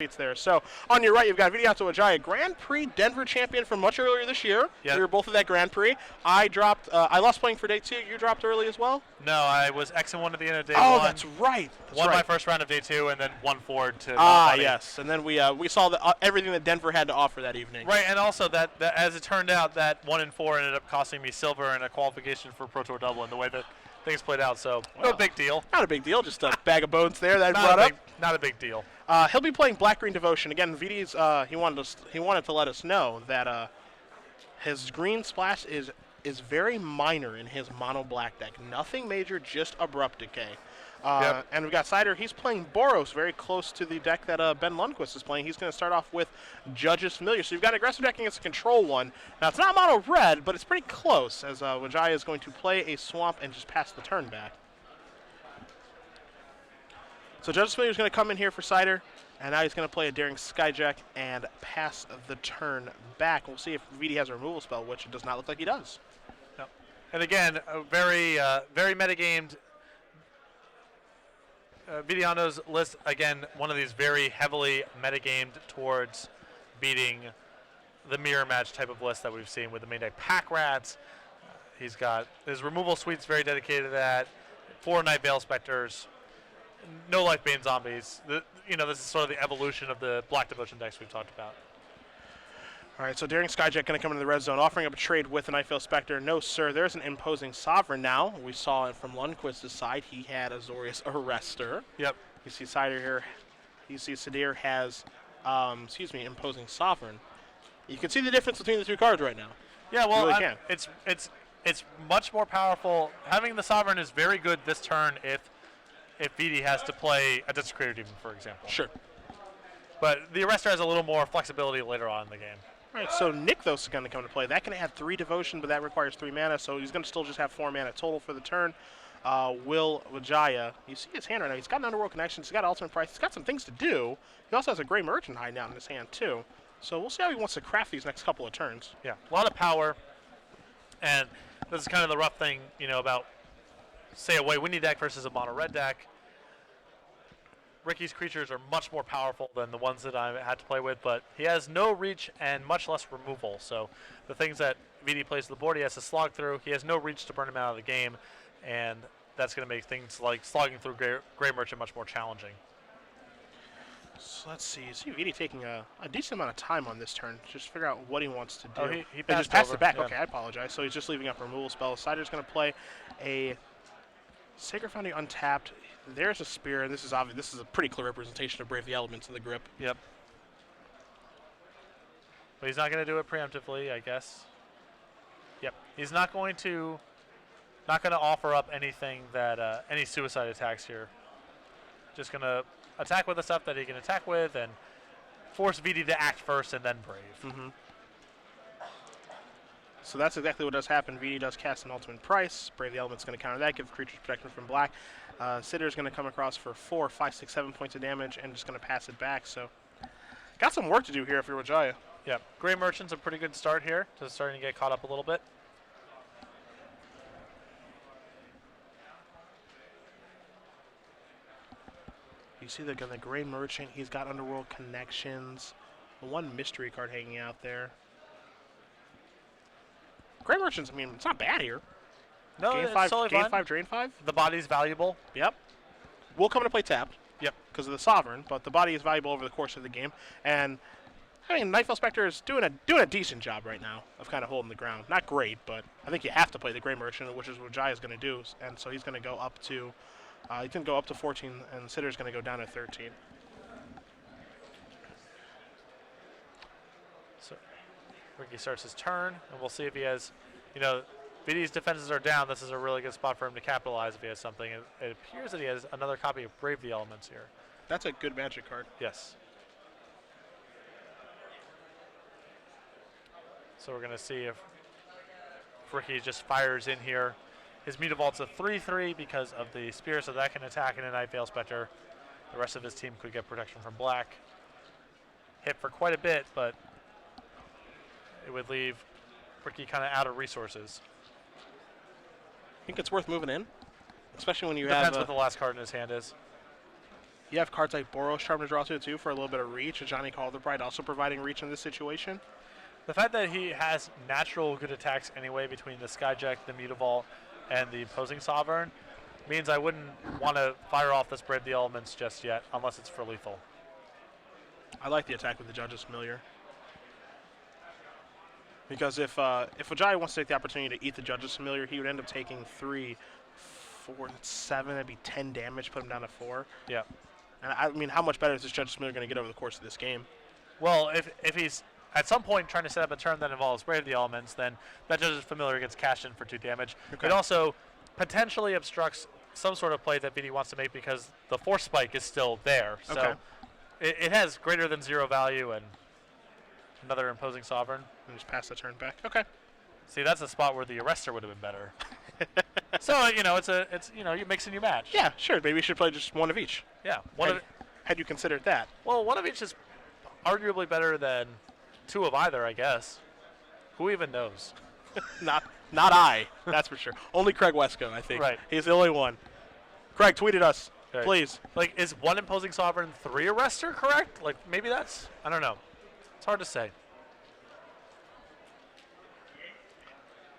seats there. So on your right, you've got Vidianto Wijaya, Grand Prix Denver champion from much earlier this year. Yep. We were both at that Grand Prix. I dropped. I lost playing for day 2. You dropped early as well? No, I was X1 at the end of day 1. Oh, that's right. Won my first round of day 2, and then won forward to yes. And then we saw everything that Denver had to offer that evening. Right, and also that as it turned out, that 1 and 4 ended up costing me silver in a qualification for Pro Tour Dublin, the way that things played out. So no big deal. Not a big deal. Just a bag of bones there that I brought up. Not a big deal. He'll be playing Black Green Devotion again. VD's he wanted to let us know that his green splash is very minor in his mono black deck. Nothing major, just abrupt decay. And we've got Sidher. He's playing Boros, very close to the deck that Ben Lundquist is playing. He's going to start off with Judge's Familiar. So you've got an aggressive deck against a control one. Now, it's not mono red, but it's pretty close, as Wijaya is going to play a Swamp and just pass the turn back. So Judge's Familiar is going to come in here for Sidher, and now he's going to play a Daring Skyjack and pass the turn back. We'll see if VD has a removal spell, which it does not look like he does. No. And again, a very metagamed. Vidianto's list, again, one of these very heavily metagamed towards beating the mirror match type of list that we've seen with the main deck Pack Rats. He's got his removal suite's very dedicated to that. 4 Night Veil Specters. No Life Bane Zombies. This is sort of the evolution of the Black Devotion decks we've talked about. All right, so Daring Skyjack going to come into the red zone, offering up a trade with a Night Veil Spectre. No, sir, there's an Imposing Sovereign now. We saw it from Lundquist's side. He had Azorius Arrestor. Yep. You see Sidher here. You see Sidher has, Imposing Sovereign. You can see the difference between the 2 cards right now. Yeah, well, you really can. It's much more powerful. Having the Sovereign is very good this turn if VD has to play a Desecrator Demon, for example. Sure. But the Arrestor has a little more flexibility later on in the game. All right, so Nykthos is going to come to play. That can add 3 Devotion, but that requires 3 mana, so he's going to still just have 4 mana total for the turn. Will Wijaya, you see his hand right now. He's got an Underworld Connection. He's got Ultimate Price. He's got some things to do. He also has a Grey Merchant hiding out in his hand, too. So we'll see how he wants to craft these next couple of turns. Yeah, a lot of power. And this is kind of the rough thing, about, say, a White Windy deck versus a mono red deck. Ricky's creatures are much more powerful than the ones that I had to play with, but he has no reach and much less removal. So the things that VD plays to the board, he has to slog through. He has no reach to burn him out of the game, and that's going to make things like slogging through Grey Merchant much more challenging. So let's see. See VD taking a decent amount of time on this turn. Just figure out what he wants to do. Oh, he just passed it back. Yeah. Okay, I apologize. So he's just leaving up removal spells. Sidher's going to play a Sacred Foundry untapped. There's a Spear, and this is obvious. This is a pretty clear representation of Brave the Elements in the grip. Yep. But he's not going to do it preemptively, I guess. Yep. He's not going to offer up anything that any suicide attacks here. Just going to attack with the stuff that he can attack with and force VD to act first and then Brave. Mm-hmm. So that's exactly what does happen. VD does cast an Ultimate Price. Brave the Element's going to counter that, give creatures protection from black. Sidher's going to come across for 4, 5, 6, 7 points of damage and just going to pass it back. So got some work to do here if you're Wijaya. Yeah, Grey Merchant's a pretty good start here, just starting to get caught up a little bit. You see the Grey Merchant, he's got Underworld Connections. The 1 mystery card hanging out there. Grey Merchant's, it's not bad here. No, Gain it's 5, totally gain fine. 5, drain 5. The body's valuable. Yep. Will come into play tapped. Yep. Because of the Sovereign, but the body is valuable over the course of the game. And Night Veil Spectre is doing a decent job right now of kind of holding the ground. Not great, but I think you have to play the Grey Merchant, which is what Jai is going to do. And so he's going to go up to, 14, and Sidher's going to go down to 13. So Ricky starts his turn, and we'll see if he has, VD's defenses are down. This is a really good spot for him to capitalize if he has something. It appears that he has another copy of Brave the Elements here. That's a good Magic card. Yes. So we're going to see if Ricky just fires in here. His Mutavault's a 3/3 because of the Spear, so that can attack in a Night Veil Spectre. The rest of his team could get protection from black. Hit for quite a bit, but it would leave Ricky kind of out of resources. I think it's worth moving in, especially when you Depends have. what the last card in his hand is. You have cards like Boros Charm to draw to too for a little bit of reach. Johnny Calderbride also providing reach in this situation. The fact that he has natural good attacks anyway between the Skyjack, the Mutavault, and the Opposing Sovereign means I wouldn't want to fire off this Brave the Elements just yet unless it's for lethal. I like the attack with the Judge's Familiar. Because if Wijaya wants to take the opportunity to eat the Judge's Familiar, he would end up taking 3, 4, 7. That'd be 10 damage, put him down to 4. Yeah. And I mean, how much better is this Judge's Familiar going to get over the course of this game? Well, if he's at some point trying to set up a turn that involves Brave the Elements, then that Judge's Familiar gets cashed in for 2 damage. Okay. It also potentially obstructs some sort of play that BD wants to make because the Force Spike is still there. So Okay. it has greater than 0 value and another Imposing Sovereign. And just pass the turn back. Okay. See, that's a spot where the Arrestor would have been better. So, it's you mix and you match. Yeah, sure. Maybe we should play just one of each. Yeah. Had you considered that? Well, one of each is arguably better than 2 of either, I guess. Who even knows? Not I, that's for sure. Only Craig Wesco, I think. Right. He's the only one. Craig, tweet at us, Right. please. Like, is 1 Imposing Sovereign 3 Arrestor correct? Like, maybe that's, I don't know. It's hard to say.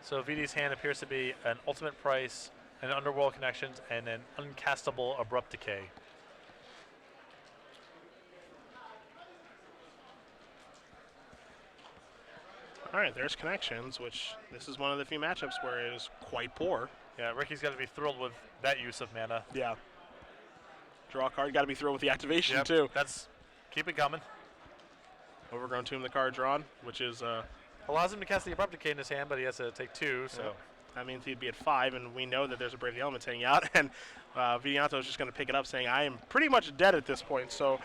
So VD's hand appears to be an Ultimate Price, an Underworld Connections, and an uncastable Abrupt Decay. All right, there's Connections, which this is one of the few matchups where it is quite poor. Yeah, Ricky's got to be thrilled with that use of mana. Yeah. Draw a card, got to be thrilled with the activation, Yep, too. keep it coming. Overgrown Tomb, the card drawn, which is, Allows him to cast the Abrupt Decay in his hand, but he has to take 2, so. Yep. That means he'd be at 5, and we know that there's a Brave the Elements hanging out, and Vidianto is just going to pick it up, saying, I am pretty much dead at this point. So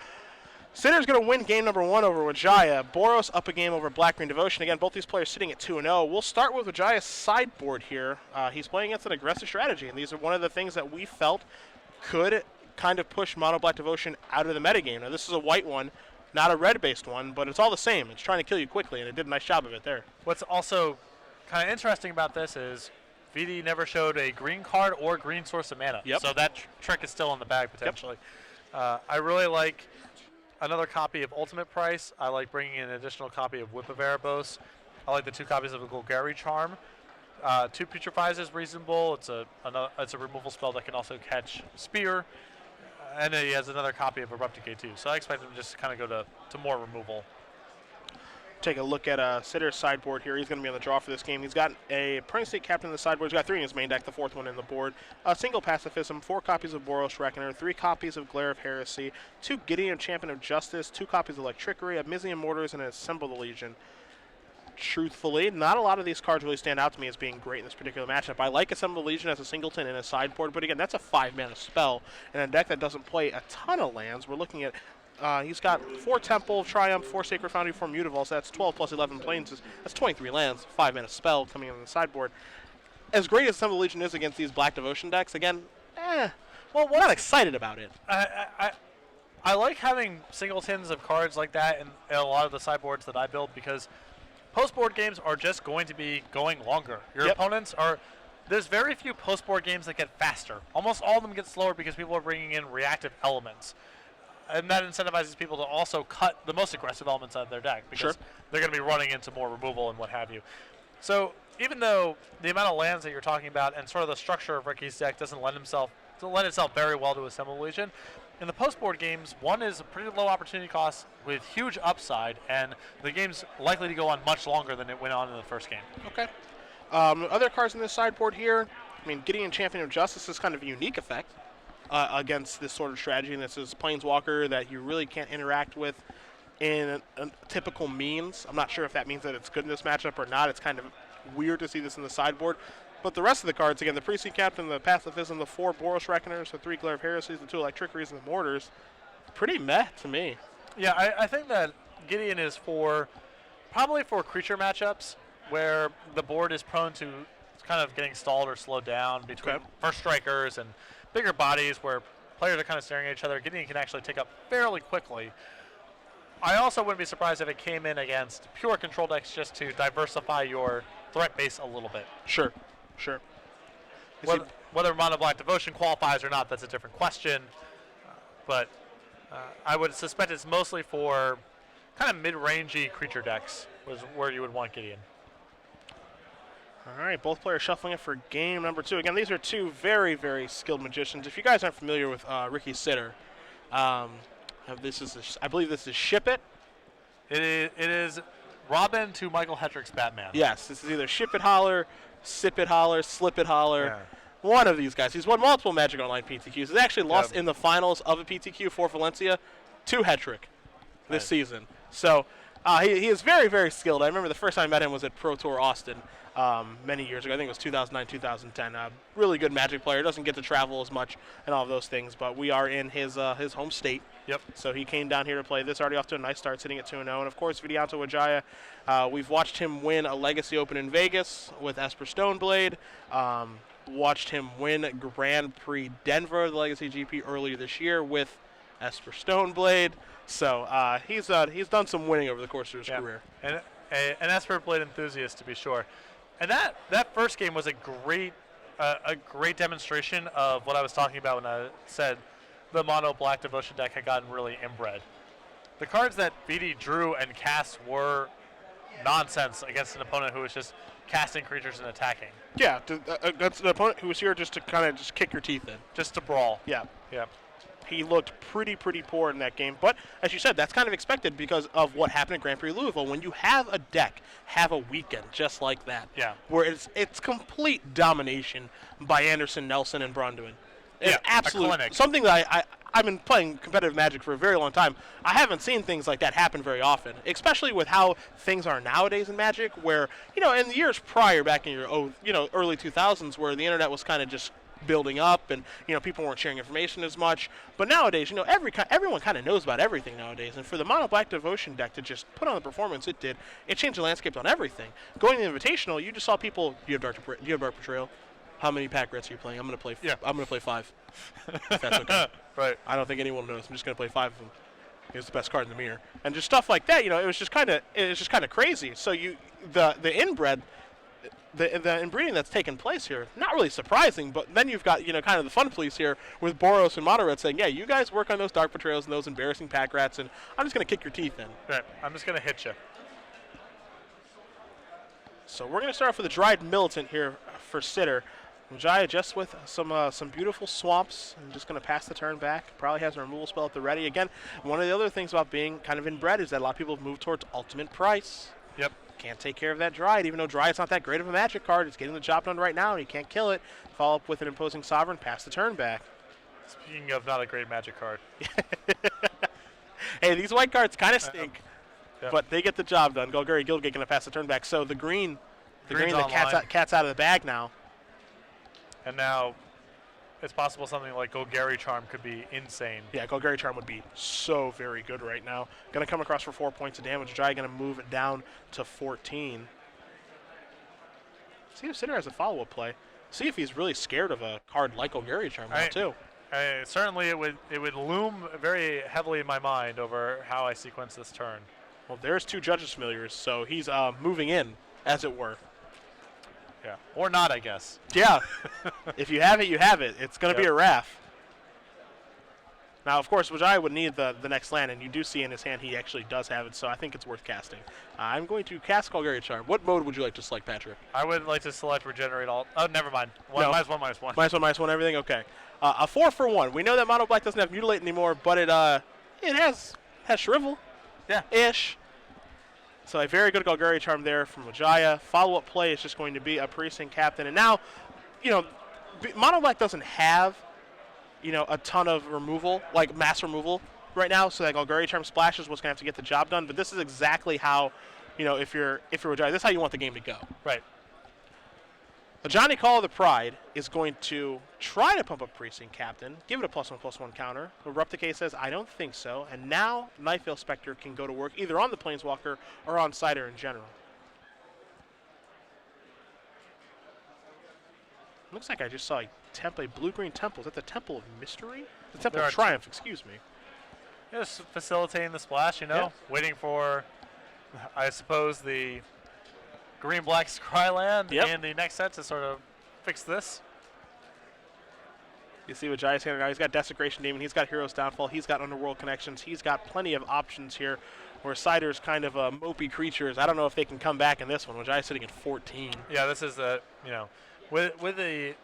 Sidher's going to win game number 1 over Wijaya. Boros up a game over Black-Green Devotion. Again, both these players sitting at 2-0. We'll start with Wijaya's sideboard here. He's playing against an aggressive strategy, and these are one of the things that we felt could kind of push Mono Black Devotion out of the metagame. Now, this is a white one, not a red-based one, but it's all the same. It's trying to kill you quickly, and it did a nice job of it there. What's also kind of interesting about this is VD never showed a green card or green source of mana. Yep. So that trick is still in the bag potentially. Yep. I really like another copy of Ultimate Price. I like bringing in an additional copy of Whip of Erebos. I like the 2 copies of Golgari Charm. 2 Putrefies is reasonable. It's a removal spell that can also catch Spear. And then he has another copy of Abrupt Decay too. So I expect him to just kind of go to more removal. Take a look at Sidher's sideboard here. He's going to be on the draw for this game. He's got a Prince State Captain in the sideboard. He's got 3 in his main deck, the 4th one in the board. A single Pacifism, 4 copies of Boros Reckoner, 3 copies of Glare of Heresy, 2 Gideon Champion of Justice, 2 copies of Electrickery, a Mizian Mortars, and an Assemble the Legion. Truthfully, not a lot of these cards really stand out to me as being great in this particular matchup. I like Assemble the Legion as a singleton in a sideboard, but again, that's a 5-mana spell. In a deck that doesn't play a ton of lands, we're looking at he's got 4 Temple of Triumph, 4 Sacred Foundry, 4 Mutavault, so that's 12 plus 11 planes. That's 23 lands, 5-mana spell coming in the sideboard. As great as Assemble the Legion is against these Black Devotion decks, again, well, we're not excited about it. I like having singletons of cards like that in a lot of the sideboards that I build because post-board games are just going to be going longer. Your opponents are... There's very few post-board games that get faster. Almost all of them get slower because people are bringing in reactive elements. And that incentivizes people to also cut the most aggressive elements out of their deck because they're going to be running into more removal and what have you. So even though the amount of lands that you're talking about and sort of the structure of Ricky's deck doesn't lend itself very well to Assemble Legion, in the post-board games, one is a pretty low opportunity cost with huge upside, and the game's likely to go on much longer than it went on in the first game. Okay. Other cards in this sideboard here, I mean, Gideon Champion of Justice is kind of a unique effect against this sort of strategy, and this is Planeswalker that you really can't interact with in a typical means. I'm not sure if that means that it's good in this matchup or not. It's kind of weird to see this in the sideboard. But the rest of the cards, again, the Precinct Captain, the Pacifism, the 4 Boros Reckoners, the 3 Glare of Heresies, the 2 Electrickeries, and the Mortars, pretty meh to me. Yeah, I think that Gideon is probably for creature matchups where the board is prone to kind of getting stalled or slowed down between first strikers and bigger bodies where players are kind of staring at each other. Gideon can actually take up fairly quickly. I also wouldn't be surprised if it came in against pure control decks just to diversify your threat base a little bit. Sure. Whether Mono Black Devotion qualifies or not, that's a different question. But I would suspect it's mostly for kind of mid-rangey creature decks was where you would want Gideon. All right, both players shuffling it for game number 2. Again, these are two very, very skilled magicians. If you guys aren't familiar with Ricky Sidher, I believe this is Ship It. It is Robin to Michael Hetrick's Batman. Yes, this is either Ship It Holler, Sip It Holler, Slip It Holler. Yeah. One of these guys. He's won multiple Magic Online PTQs. He's actually lost in the finals of a PTQ for Valencia to Hetrick this season. So he is very, very skilled. I remember the first time I met him was at Pro Tour Austin many years ago. I think it was 2009, 2010. Really good Magic player. Doesn't get to travel as much and all of those things, but we are in his home state. Yep. So he came down here to play this. Already off to a nice start, sitting at 2-0. And, of course, Vidianto Wijaya. We've watched him win a Legacy Open in Vegas with Esper Stoneblade. Watched him win Grand Prix Denver, the Legacy GP, earlier this year with Esper Stoneblade. So he's done some winning over the course of his career. And an Esper Blade enthusiast, to be sure. And that first game was a great demonstration of what I was talking about when I said the mono black devotion deck had gotten really inbred. The cards that Vidi drew and cast were nonsense against an opponent who was just casting creatures and attacking. Yeah, that's an opponent who was here just to kind of just kick your teeth in. Just to brawl. Yeah. Yeah. He looked pretty poor in that game. But, as you said, that's kind of expected because of what happened at Grand Prix Louisville. When you have a deck have a weekend just like that, where it's complete domination by Anderson, Nelson, and Bronduin. It's absolutely something that I've been playing competitive Magic for a very long time. I haven't seen things like that happen very often, especially with how things are nowadays in Magic, where, in the years prior, back in your early 2000s, where the internet was kind of just building up and people weren't sharing information as much. But nowadays, everyone kind of knows about everything nowadays. And for the mono black devotion deck to just put on the performance it did, it changed the landscape on everything. Going to the Invitational, you just saw people. Do you have Dark Betrayal? How many pack rats are you playing? I'm gonna play. I'm gonna play 5. If that's okay. Right. I don't think anyone knows. I'm just gonna play 5 of them. He's the best card in the mirror, and just stuff like that. It was just kind of crazy. So the inbred. The inbreeding that's taken place here, not really surprising, but then you've got, kind of the fun police here with Boros and Monored saying, yeah, you guys work on those Dark Betrayals and those embarrassing pack rats, and I'm just going to kick your teeth in. Right. I'm just going to hit you. So we're going to start off with a Dried Militant here for Sidher. Wijaya just with some beautiful swamps and just going to pass the turn back. Probably has a removal spell at the ready. Again, one of the other things about being kind of inbred is that a lot of people have moved towards Ultimate Price. Yep. Can't take care of that Dryad, even though Dryad's not that great of a Magic card. It's getting the job done right now, and you can't kill it. Follow up with an Imposing Sovereign, pass the turn back. Speaking of not a great Magic card. Hey, these white cards kind of stink, but they get the job done. Golgari Guildgate going to pass the turn back. So the green the cat's out of the bag now. And now it's possible something like Golgari Charm could be insane. Yeah, Golgari Charm would be so very good right now. Going to come across for 4 points of damage. Jai going to move it down to 14. See if Sidher has a follow-up play. See if he's really scared of a card like Golgari Charm now, too. Certainly it would loom very heavily in my mind over how I sequence this turn. Well, there's 2 Judges Familiars, so he's moving in, as it were. Yeah, or not, I guess. Yeah. If you have it, you have it. It's going to be a Wrath. Now, of course, Wijaya would need the next land, and you do see in his hand he actually does have it, so I think it's worth casting. I'm going to cast Golgari Charm. What mode would you like to select, Patrick? I would like to select Regenerate All. Oh, never mind. -1/-1. -1/-1, everything? Okay. A 4-for-1. We know that Mono Black doesn't have Mutilate anymore, but it has Shrivel. Yeah. Ish. So a very good Golgari Charm there from Wijaya. Follow-up play is just going to be a Precinct Captain. And now, Mono Black doesn't have, a ton of removal, like mass removal right now. So that Golgari Charm Splash is what's going to have to get the job done. But this is exactly how, if you're Wijaya, this is how you want the game to go. Right. The Johnny Call of the Pride is going to try to pump up Precinct Captain, give it a +1/+1 counter. Replicate says, I don't think so. And now Nightveil Spectre can go to work either on the Planeswalker or on Sidher in general. Looks like I just saw a blue-green temple. Is that the Temple of Mystery? The Temple of Triumph, excuse me. Just facilitating the splash, waiting for, I suppose, the green-black Scryland in the next set to sort of fix this. You see what Wijaya's handing out. He's got Desecration Demon. He's got Hero's Downfall. He's got Underworld Connections. He's got plenty of options here. Where Sidher's kind of mopey creatures. I don't know if they can come back in this one. Wijaya's sitting at 14. Yeah, this is with the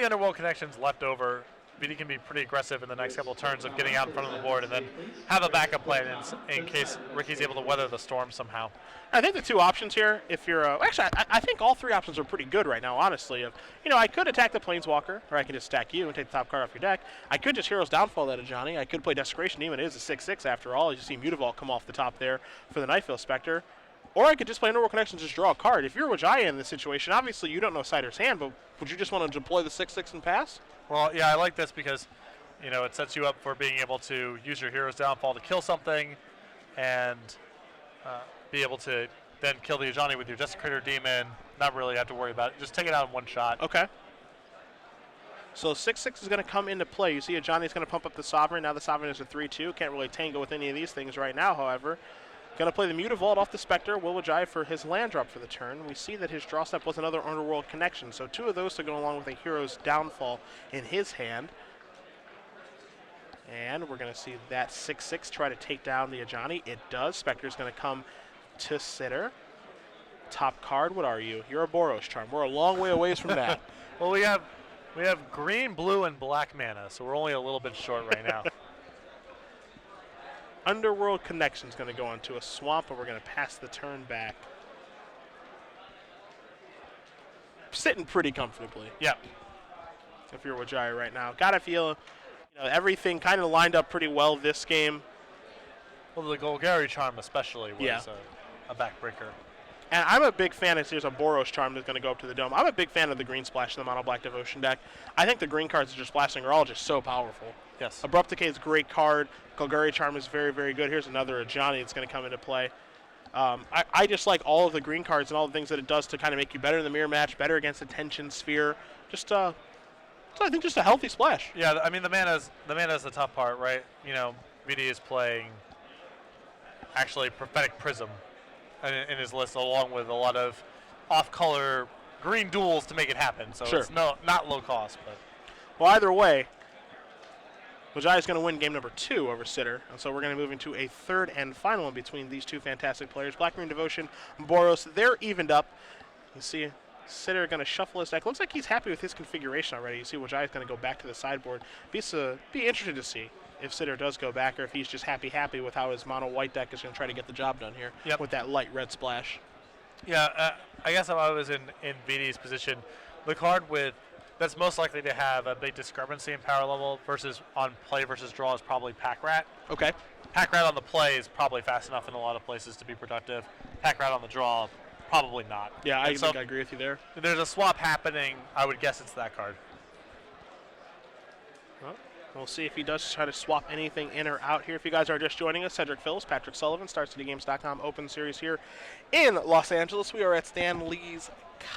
Underworld Connections left over, BD can be pretty aggressive in the next couple of turns of getting out in front of the board and then have a backup plan in case Ricky's able to weather the storm somehow. I think the two options here, if you're actually, I think all three options are pretty good right now, honestly. I could attack the Planeswalker, or I can just stack you and take the top card off your deck. I could just Hero's Downfall that Ajani. I could play Desecration Demon. It is a 6/6 after all. You see Mutavault come off the top there for the Nightveil Spectre. Or I could just play Underworld Connections and just draw a card. If you're Wijaya in this situation, obviously you don't know Sidher's hand, but would you just want to deploy the 6/6 and pass? Well, yeah, I like this because, it sets you up for being able to use your Hero's Downfall to kill something and be able to then kill the Ajani with your Desecrator Demon, not really have to worry about it. Just take it out in one shot. Okay. So 6/6 is going to come into play. You see Ajani's going to pump up the Sovereign. Now the Sovereign is a 3/2. Can't really tango with any of these things right now, however. Going to play the Mutavault off the Spectre. Will Wijaya for his land drop for the turn. We see that his draw step was another Underworld Connection. So two of those to go along with a Hero's Downfall in his hand. And we're going to see that 6/6 try to take down the Ajani. It does. Spectre's going to come to Sidher. Top card, what are you? You're a Boros Charm. We're a long way away from that. Well, we have green, blue, and black mana, so we're only a little bit short right now. Underworld Connection's going to go into a swamp, and we're going to pass the turn back. Sitting pretty comfortably. Yeah. If you're Wijaya right now. Gotta feel everything kind of lined up pretty well this game. Well, the Golgari Charm especially was a backbreaker. And I'm a big fan, there's a Boros Charm that's going to go up to the Dome. I'm a big fan of the green splash in the Mono Black Devotion deck. I think the green cards that you're splashing are all just so powerful. Yes. Abrupt Decay is a great card. Golgari Charm is very, very good. Here's another Ajani that's going to come into play. I just like all of the green cards and all the things that it does to kind of make you better in the mirror match, better against Attention Sphere. So I think just a healthy splash. Yeah, I mean the mana's the tough part, right? VD is playing actually Prophetic Prism in his list, along with a lot of off-color green duels to make it happen. So sure. It's not low cost, but well, either way, Wijaya's going to win game number 2 over Sidher, and so we're going to move into a third and final one between these two fantastic players. Black Green Devotion, Boros, they're evened up. You see Sidher going to shuffle his deck. Looks like he's happy with his configuration already. You see Wijaya's going to go back to the sideboard. Be interested to see if Sidher does go back, or if he's just happy with how his mono white deck is going to try to get the job done here with that light red splash. Yeah, I guess if I was in VD's position, the card that's most likely to have a big discrepancy in power level versus on play versus draw is probably Pack Rat. Okay. Pack Rat on the play is probably fast enough in a lot of places to be productive. Pack Rat on the draw, probably not. Yeah, I think I agree with you there. If there's a swap happening, I would guess it's that card. Well, we'll see if he does try to swap anything in or out here. If you guys are just joining us, Cedric Phillips, Patrick Sullivan, StarCityGames.com Open Series here in Los Angeles. We are at Stan Lee's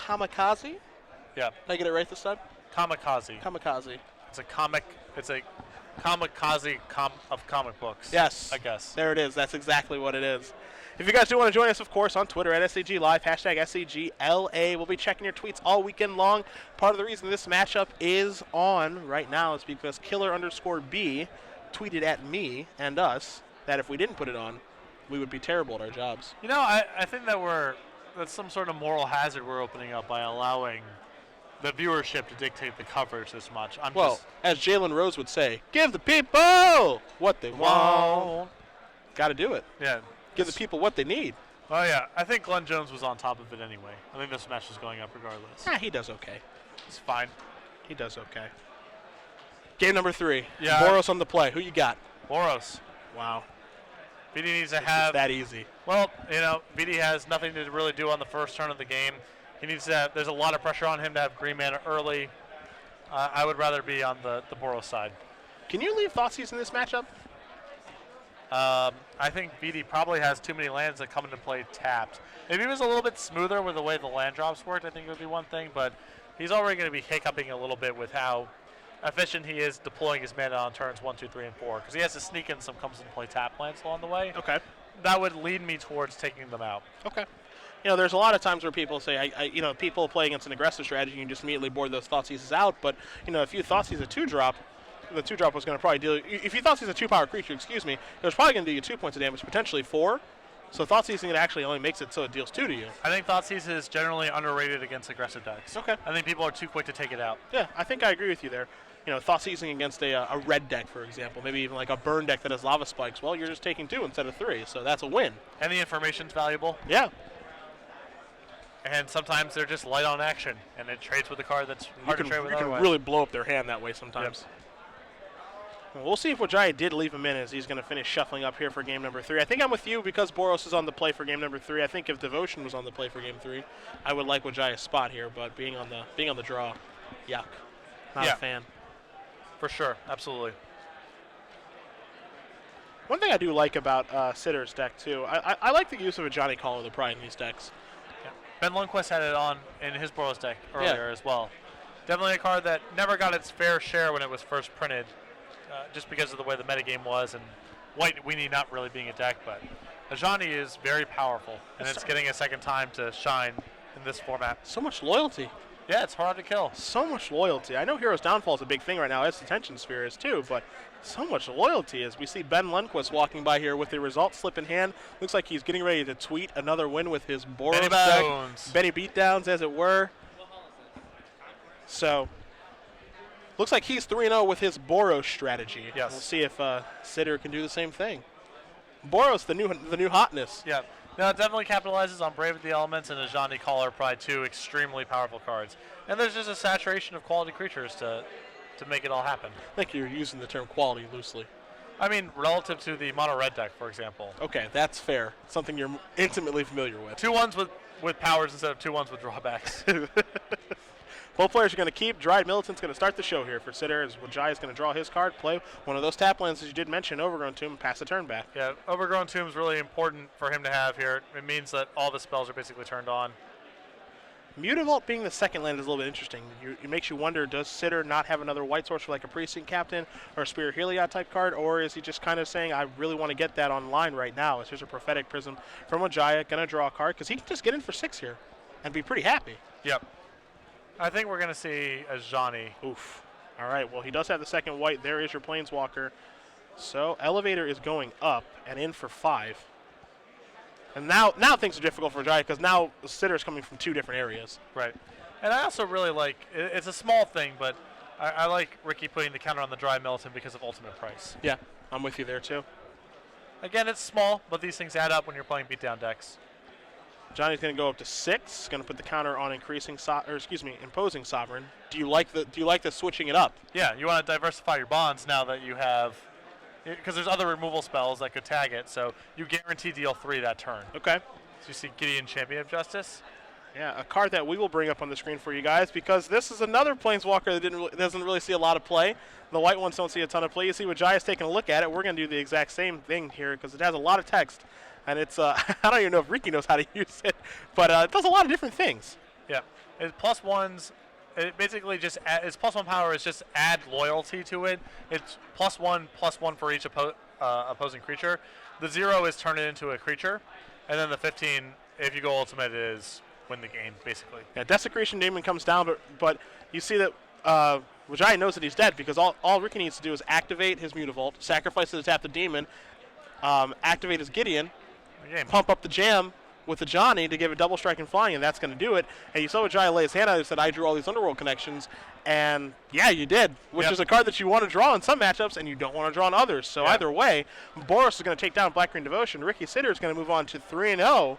Kamikaze. Yeah. Did I get it right this time? Kamikaze. Kamikaze. It's a kamikaze of comic books. Yes. I guess. There it is. That's exactly what it is. If you guys do want to join us, of course, on Twitter at SCG Live, hashtag SCGLA. We'll be checking your tweets all weekend long. Part of the reason this matchup is on right now is because Killer_B tweeted at me and us that if we didn't put it on, we would be terrible at our jobs. I think that's some sort of moral hazard we're opening up by allowing the viewership to dictate the coverage this much. As Jalen Rose would say, give the people what they want. Got to do it. Yeah. Give the people what they need. Oh, yeah. I think Glenn Jones was on top of it anyway. I think this match is going up regardless. He does okay. It's fine. He does okay. Game number 3. Yeah. Boros on the play. Who you got? Boros. Wow. VD needs to have... It's that easy. Well, VD has nothing to really do on the first turn of the game. He needs to there's a lot of pressure on him to have green mana early. I would rather be on the Boros side. Can you leave Thoughtseize in this matchup? I think VD probably has too many lands that come into play tapped. If he was a little bit smoother with the way the land drops worked, I think it would be one thing, but he's already going to be hiccuping a little bit with how efficient he is deploying his mana on turns 1, 2, 3, and 4, because he has to sneak in some comes into play tap lands along the way. Okay. that would lead me towards taking them out. Okay. There's a lot of times where people say, people play against an aggressive strategy, you just immediately board those Thoughtseizes out. But, if you Thoughtseize a 2-drop, the 2-drop was going to probably deal. If you Thoughtseize a 2-power creature, excuse me, it was probably going to do you 2 points of damage, potentially 4. So Thoughtseizing it actually only makes it so it deals 2 to you. I think Thoughtseize is generally underrated against aggressive decks. Okay. I think people are too quick to take it out. Yeah, I think I agree with you there. Thoughtseizing against a red deck, for example, maybe even like a burn deck that has lava spikes. Well, you're just taking 2 instead of 3, so that's a win. And the information's valuable. Yeah. And sometimes they're just light on action, and it trades with a card that's hard to trade with otherwise. You can really blow up their hand that way sometimes. Yep. Well, we'll see if Wijaya did leave him in as he's going to finish shuffling up here for game number 3. I think I'm with you because Boros is on the play for game number 3. I think if Devotion was on the play for game 3, I would like Wijaya's spot here, but being on the draw, yuck. Not a fan. For sure, absolutely. One thing I do like about Sidher's deck, too, I like the use of a Johnny Call of the Pride in these decks. Yeah. Ben Lundquist had it on in his Boros deck earlier as well. Definitely a card that never got its fair share when it was first printed, just because of the way the metagame was and White Weenie not really being a deck, but Ajani is very powerful, and it's getting a second time to shine in this format. So much loyalty. Yeah, it's hard to kill. So much loyalty. I know Hero's Downfall is a big thing right now, as Attention Sphere is too, but so much loyalty as we see Ben Lundquist walking by here with the result slip in hand. Looks like he's getting ready to tweet another win with his Boros deck. Benny Beatdowns, as it were. So, looks like he's 3-0 with his Boros strategy. Yes. We'll see if Sidher can do the same thing. Boros, the new hotness. Yeah. No, it definitely capitalizes on Brave of the Elements and Ajani Caller, probably 2 extremely powerful cards. And there's just a saturation of quality creatures to make it all happen. I think you're using the term quality loosely. I mean, relative to the mono red deck, for example. Okay, that's fair. Something you're intimately familiar with. 2-1s with powers instead of 2-1s with drawbacks. Both players are going to keep. Dried Militant's going to start the show here for Sidher as Wijaya is going to draw his card, play one of those tap lands, as you did mention, Overgrown Tomb, and pass the turn back. Yeah, Overgrown Tomb is really important for him to have here. It means that all the spells are basically turned on. Mutavault being the second land is a little bit interesting. It makes you wonder, does Sidher not have another white source for like a Precinct Captain or a Spear Heliod type card, or is he just kind of saying, I really want to get that online right now? As here's a Prophetic Prism from Wijaya, going to draw a card, because he can just get in for 6 here and be pretty happy. Yep. I think we're going to see Ajani. Oof. All right, well, he does have the second white. There is your Planeswalker. So Elevator is going up and in for 5. And now things are difficult for Wijaya because now Sidher is coming from 2 different areas. Right. And I also really like, it's a small thing, but I like Ricky putting the counter on the Dry Militant because of Ultimate Price. Yeah, I'm with you there too. Again, it's small, but these things add up when you're playing beatdown decks. Johnny's going to go up to 6. Going to put the counter on Imposing Sovereign. Do you like the switching it up? Yeah, you want to diversify your bonds now that you have, because there's other removal spells that could tag it. So you guarantee deal 3 that turn. Okay. So you see Gideon, Champion of Justice. Yeah, a card that we will bring up on the screen for you guys because this is another Planeswalker that doesn't really see a lot of play. The white ones don't see a ton of play. You see Wijaya's taking a look at it. We're going to do the exact same thing here because it has a lot of text. And it's, I don't even know if Ricky knows how to use it, but it does a lot of different things. Yeah. It's +1s. It basically just, its +1 power is just add loyalty to it. It's +1/+1 for each opposing creature. The 0 is turn it into a creature. And then the 15, if you go ultimate, is win the game, basically. Yeah, Desecration Demon comes down, but you see that Wijaya knows that he's dead because all Ricky needs to do is activate his Mutavault, sacrifice it to tap the demon, activate his Gideon, pump up the jam with the Johnny to give it double strike and flying, and that's going to do it. And you saw Wijaya lay his hand out and said, I drew all these Underworld connections. And, yeah, you did, which is a card that you want to draw in some matchups and you don't want to draw in others. So either way, Boros is going to take down Black-Green Devotion. Ricky Sidher is going to move on to 3-0.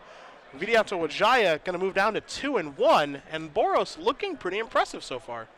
Vidianto Wijaya going to move down to 2-1. And Boros looking pretty impressive so far.